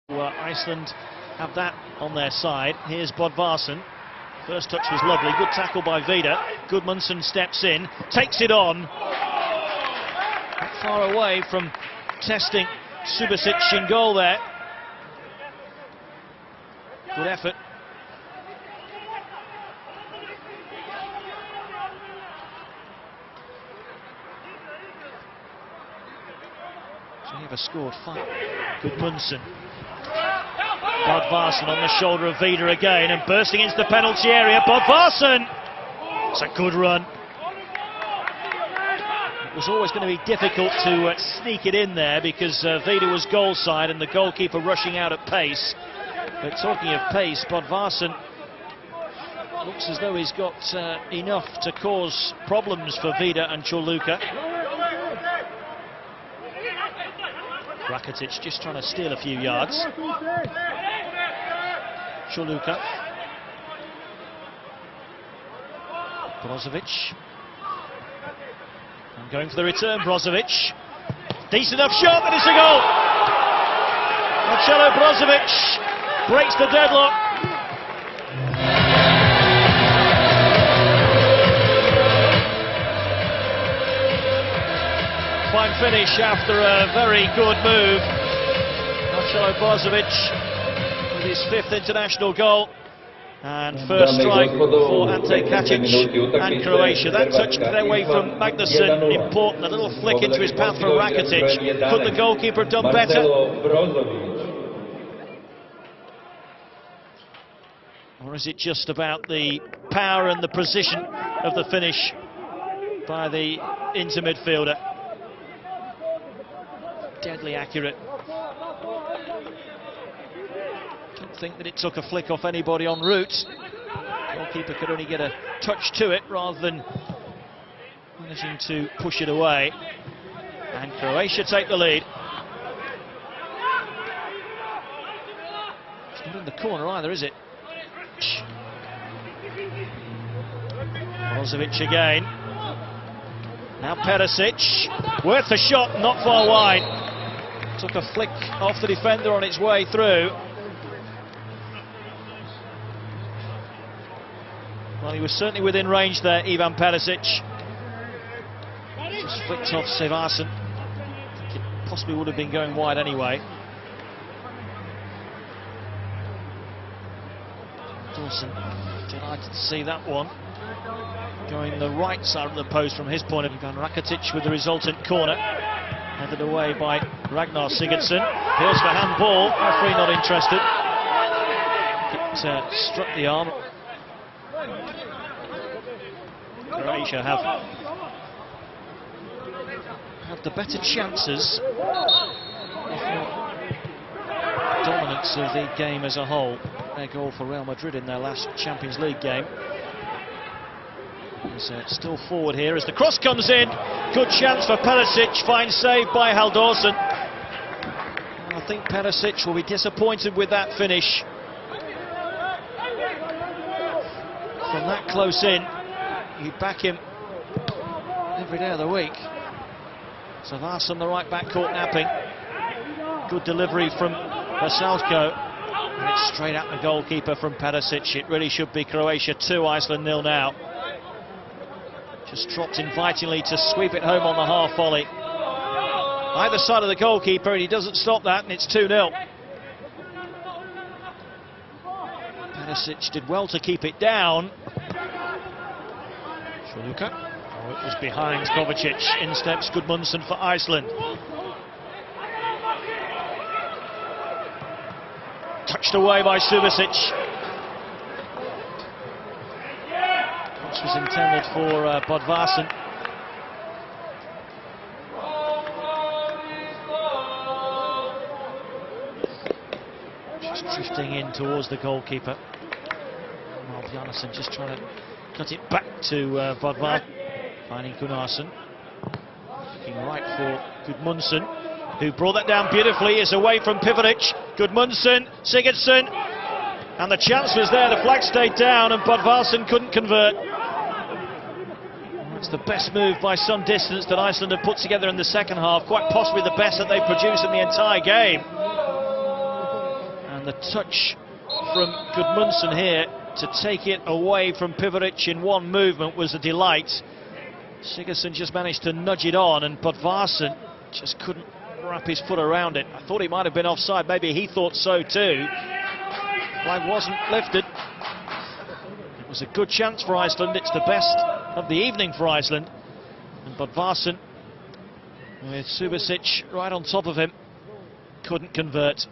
Iceland have that on their side. Here's Bodvarsson. First touch was lovely. Good tackle by Vida. Gudmundsson steps in, takes it on. Not far away from testing Subasic in goal there. Good effort. Geneva scored 5. Gudmundsson. Bodvarsson on the shoulder of Vida again and bursting into the penalty area. Bodvarsson! It's a good run. It was always going to be difficult to sneak it in there because Vida was goal side and the goalkeeper rushing out at pace. But talking of pace, Bodvarsson looks as though he's got enough to cause problems for Vida and Choluka. Rakitic just trying to steal a few yards. Choluka. Brozovic. And going for the return, Brozovic. Decent enough shot, and it's a goal! Marcelo Brozovic breaks the deadlock. Fine finish after a very good move. Marcelo Brozovic with his 5th international goal and first strike for Ante Kacic and Croatia. That touch away from Magnusson, important. A little flick into his path from Rakitic. Could the goalkeeper have done better? Or is it just about the power and the precision of the finish by the Inter midfielder? Deadly accurate. Don't think that it took a flick off anybody en route. Goalkeeper could only get a touch to it rather than managing to push it away. And Croatia take the lead. It's not in the corner either, is it? Brozovic again. Now Perisic. Worth a shot, not far wide. Took a flick off the defender on its way through. Well, he was certainly within range there, Ivan Perisic. Just flicked off Sevarsson. I think it possibly would have been going wide anyway. Dawson, delighted to see that one. Going the right side of the post from his point of view. Ivan Rakitic with the resultant corner. Headed away by Ragnar Sigurdsson. Appeals for handball. Referee not interested. It struck the arm. Croatia have had the better chances, if not dominance of the game as a whole. Their goal for Real Madrid in their last Champions League game. He's still forward here as the cross comes in. Good chance for Perisic. Fine save by Halldórsson. I think Perisic will be disappointed with that finish. From that close in, you back him every day of the week. Sevarsson, the right back, caught napping. Good delivery from Veselko. And it's straight at the goalkeeper from Perisic. It really should be Croatia 2, Iceland 0 now. Just dropped invitingly to sweep it home on the half volley. Either side of the goalkeeper, and he doesn't stop that, and it's 2-0. Perisic did well to keep it down. Choluka. Oh, it was behind Kovacic. In steps Gudmundsson for Iceland. Touched away by Subasic. Was intended for Bodvarsson. Just drifting in towards the goalkeeper. Bjarnason just trying to cut it back to Bodvarsson. Finding Gunnarsson. Looking right for Gudmundsson, who brought that down beautifully. Is away from Pivovic. Gudmundsson, Sigurdsson. And the chance was there. The flag stayed down and Bodvarsson couldn't convert. It's the best move by some distance that Iceland have put together in the second half, quite possibly the best that they've produced in the entire game. And the touch from Gudmundsson here to take it away from Pivovic in one movement was a delight. Sigurdsson just managed to nudge it on, and Bodvarsson just couldn't wrap his foot around it. I thought he might have been offside, maybe he thought so too. Flag wasn't lifted. It was a good chance for Iceland. It's the best of the evening for Iceland. And Bodvarsson, with Subasic right on top of him, couldn't convert.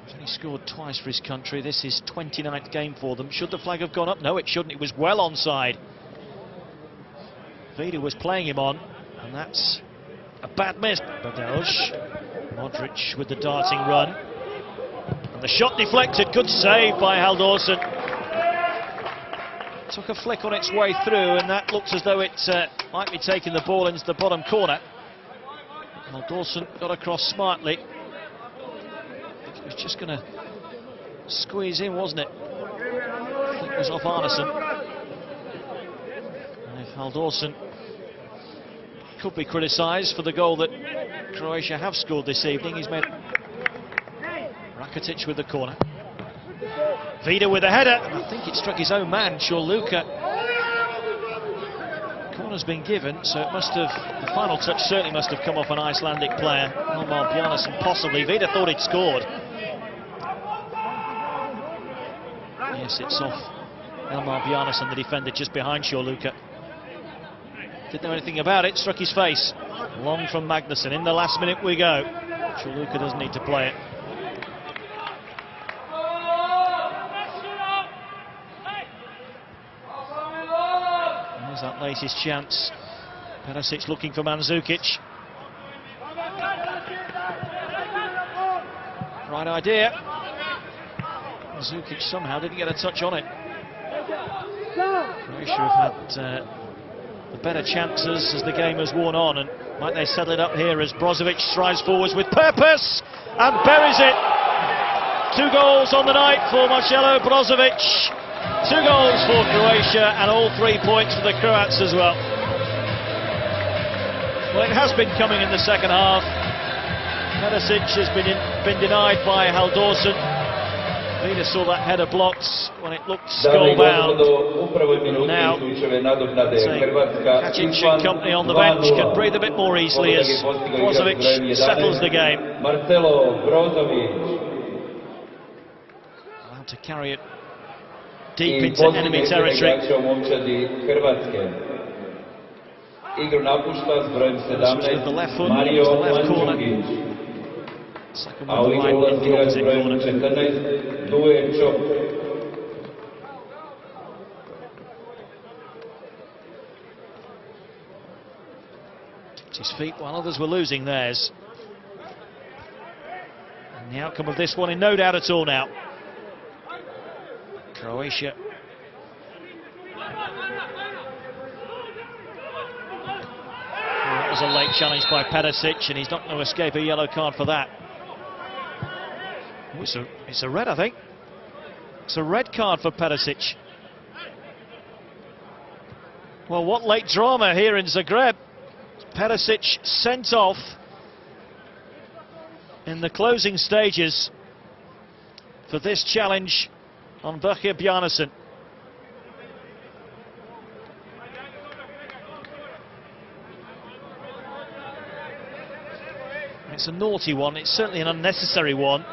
He's only scored twice for his country. This is 29th game for them. Should the flag have gone up? No, it shouldn't. It was well onside. Vida was playing him on, and that's a bad miss. Badelj, Modric with the darting run, and the shot deflected. Good save by Halldórsson. Took a flick on its way through, and that looks as though it might be taking the ball into the bottom corner. Halldórsson got across smartly. He was just going to squeeze in, wasn't it? I think it was off Arneson. And if Halldórsson could be criticised for the goal that Croatia have scored this evening, he's made. Rakitic with the corner. Vida with a header, and I think it struck his own man, Luka. Corner's been given, so it must have, the final touch certainly must have come off an Icelandic player. Elmar Bjarnason possibly. Vida thought he'd scored. Yes, it's off Elmar Bjarnason, the defender just behind Luka. Didn't know anything about it, struck his face. Long from Magnusson. In the last minute we go. Luka doesn't need to play it. There's that latest chance. Perisic looking for Mandzukic. Right idea. Mandzukic somehow didn't get a touch on it. Croatia have had the better chances as the game has worn on, and might they settle it up here as Brozovic strides forwards with purpose and buries it. 2 goals on the night for Marcelo Brozovic. 2 goals for Croatia, and all 3 points for the Croats as well. Well, it has been coming in the second half. Perisic has been denied by Halldórsson. Vida saw that header blocked when it looked goal-bound. Now, Kacic and company on the bench can breathe a bit more easily as Brozovic settles the game. Allowed to carry it deep into enemy territory. With the left foot, the left corner. Second one right in the opposite corner. Tipped his feet while others were losing theirs. And the outcome of this one in no doubt at all now. Croatia. That was a late challenge by Perisic, and he's not going to escape a yellow card for that. Oh, it's a red, I think. It's a red card for Perisic. Well, what late drama here in Zagreb. Perisic sent off in the closing stages for this challenge on Bjarke Bjarnason. It's a naughty one, it's certainly an unnecessary one.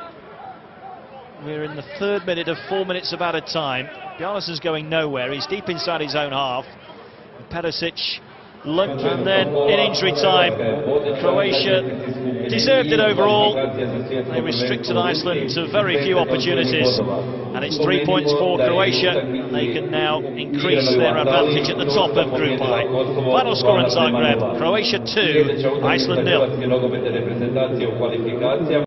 We're in the 3rd minute of 4 minutes of added time. Bjarnason's going nowhere, he's deep inside his own half. And Perisic limped, and then in injury time, Croatia deserved it overall. They restricted Iceland to very few opportunities, and it's 3 points for Croatia. They can now increase their advantage at the top of Group I. Final score in Zagreb: Croatia 2, Iceland 0.